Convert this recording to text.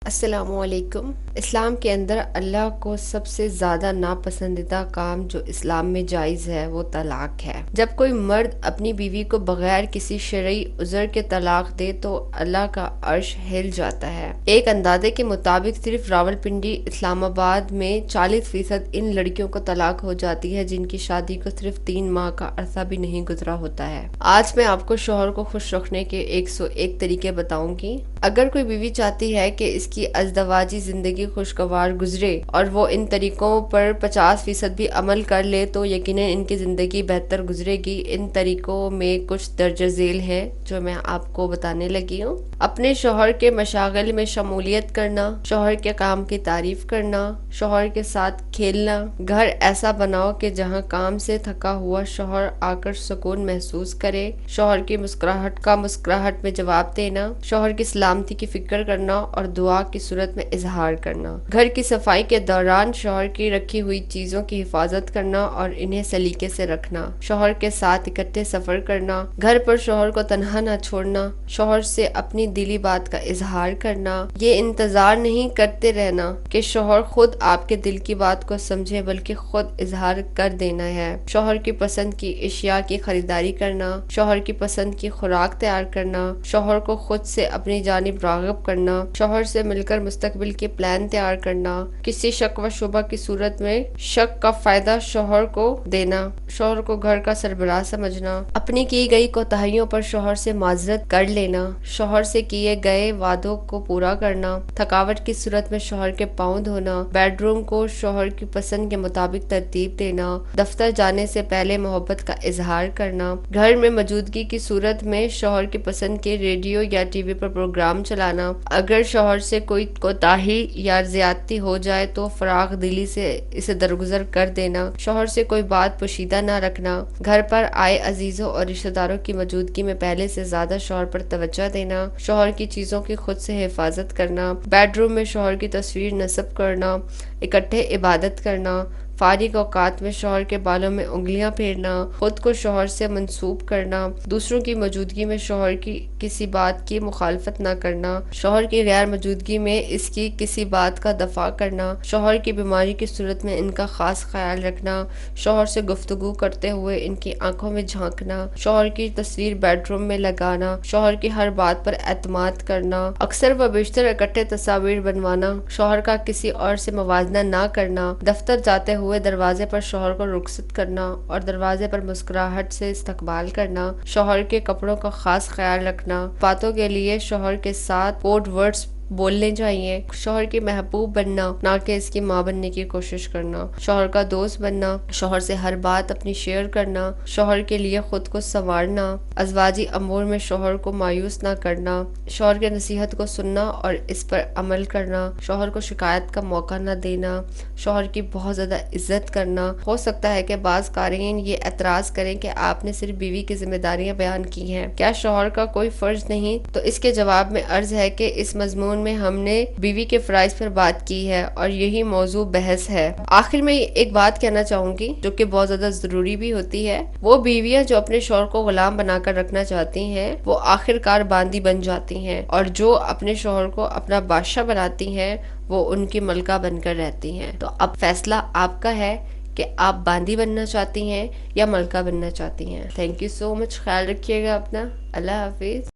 السلام علیکم۔ اسلام کے اندر اللہ کو سب سے زیادہ ناپسندیدہ کام جو اسلام میں جائز ہے وہ طلاق ہے۔ جب کوئی مرد اپنی بیوی کو بغیر کسی شرعی عذر کے طلاق دے تو اللہ کا عرش ہل جاتا ہے۔ ایک اندازے کے مطابق صرف راولپنڈی اسلام آباد میں 40% ان لڑکیوں کو طلاق ہو جاتی ہے جن کی شادی کو صرف 3 ماہ کا عرصہ بھی نہیں گزرا ہوتا ہے۔ آج میں آپ کو شوہر کو خوش رکھنے کے 101 طریقے بتاؤں گی۔ اگر کوئی بیوی چاہتی ہے کہ اس کی ازدواجی زندگی خوشگوار گزرے اور وہ ان طریقوں پر 50% بھی عمل کر لے تو یقیناً ان کی زندگی بہتر گزرے گی۔ ان طریقوں میں کچھ درج ذیل ہیں جو میں آپ کو بتانے لگی ہوں۔ اپنے شوہر کے مشاغل میں شمولیت کرنا، شوہر کے کام کی تعریف کرنا، شوہر کے ساتھ کھیلنا، گھر ایسا بناؤ کہ جہاں کام سے تھکا ہوا شوہر آ کر سکون محسوس کرے، شوہر کی مسکراہٹ کا مسکراہٹ میں جواب دینا، شوہر کی سلامتی کی فکر کرنا اور دعا کی صورت میں اظہار کرنا، گھر کی صفائی کے دوران شوہر کی رکھی ہوئی چیزوں کی حفاظت کرنا اور انہیں سلیقے سے رکھنا، شوہر کے ساتھ اکٹھے سفر کرنا، گھر پر شوہر کو تنہا نہ چھوڑنا، شوہر سے اپنی دلی بات کا اظہار کرنا، یہ انتظار نہیں کرتے رہنا کہ شوہر خود آپ کے دل کی بات کو سمجھے بلکہ خود اظہار کر دینا ہے، شوہر کی پسند کی اشیاء کی خریداری کرنا، شوہر کی پسند کی خوراک تیار کرنا، شوہر کو خود سے اپنی جانب راغب کرنا، شوہر سے مل کر مستقبل کے پلان تیار کرنا، کسی شک و شبہ کی صورت میں شک کا فائدہ شوہر کو دینا، شوہر کو گھر کا سربراہ سمجھنا، اپنی کی گئی کوتاہیوں پر شوہر سے معذرت کر لینا، شوہر سے کیے گئے وعدوں کو پورا کرنا، تھکاوٹ کی صورت میں شوہر کے پاؤں دھونا، بیڈ روم کو شوہر کی پسند کے مطابق ترتیب دینا، دفتر جانے سے پہلے محبت کا اظہار کرنا، گھر میں موجودگی کی صورت میں شوہر کی پسند کے ریڈیو یا ٹی وی پر پروگرام چلانا، اگر شوہر سے کوئی کوتاہی یا زیادتی ہو جائے تو فراخ دلی سے اسے درگزر کر دینا، شوہر سے کوئی بات پوشیدہ نہ رکھنا، گھر پر آئے عزیزوں اور رشتہ داروں کی موجودگی میں پہلے سے زیادہ شوہر پر توجہ دینا، شوہر کی چیزوں کی خود سے حفاظت کرنا، بیڈ روم میں شوہر کی تصویر نصب کرنا، اکٹھے عبادت کرنا، فارغ اوقات میں شوہر کے بالوں میں انگلیاں پھیرنا، خود کو شوہر سے منسوب کرنا، دوسروں کی موجودگی میں شوہر کی کسی بات کی مخالفت نہ کرنا، شوہر کی غیر موجودگی میں اس کی کسی بات کا دفاع کرنا، شوہر کی بیماری کی صورت میں ان کا خاص خیال رکھنا، شوہر سے گفتگو کرتے ہوئے ان کی آنکھوں میں جھانکنا، شوہر کی تصویر بیڈ روم میں لگانا، شوہر کی ہر بات پر اعتماد کرنا، اکثر و بیشتر اکٹھے تصاویر بنوانا، شوہر کا کسی اور سے موازنہ نہ کرنا، دفتر جاتے ہوئے دروازے پر شوہر کو رخصت کرنا اور دروازے پر مسکراہٹ سے استقبال کرنا، شوہر کے کپڑوں کا خاص خیال رکھنا، باتوں کے لیے شوہر کے ساتھ کوڈ ورڈز بولنے چاہیے، شوہر کی محبوب بننا نہ کہ اس کی ماں بننے کی کوشش کرنا، شوہر کا دوست بننا، شوہر سے ہر بات اپنی شیئر کرنا، شوہر کے لیے خود کو سنوارنا، ازواجی امور میں شوہر کو مایوس نہ کرنا، شوہر کے نصیحت کو سننا اور اس پر عمل کرنا، شوہر کو شکایت کا موقع نہ دینا، شوہر کی بہت زیادہ عزت کرنا۔ ہو سکتا ہے کہ بعض قارئین یہ اعتراض کریں کہ آپ نے صرف بیوی کی ذمہ داریاں بیان کی ہیں، کیا شوہر کا کوئی فرض نہیں؟ تو اس کے جواب میں عرض ہے کہ اس مضمون میں ہم نے بیوی کے فرائض پر بات کی ہے اور یہی موضوع بحث ہے۔ آخر میں ایک بات کہنا چاہوں گی جو کہ بہت زیادہ ضروری بھی ہوتی ہے، وہ بیویاں جو اپنے شوہر کو غلام بنا کر رکھنا چاہتی ہیں وہ آخر کار باندی بن جاتی ہیں، اور جو اپنے شوہر کو اپنا بادشاہ بناتی ہیں وہ ان کی ملکہ بن کر رہتی ہیں۔ تو اب فیصلہ آپ کا ہے کہ آپ باندی بننا چاہتی ہیں یا ملکہ بننا چاہتی ہیں۔ تھینک یو سو مچ، خیال رکھیے گا اپنا، اللہ حافظ۔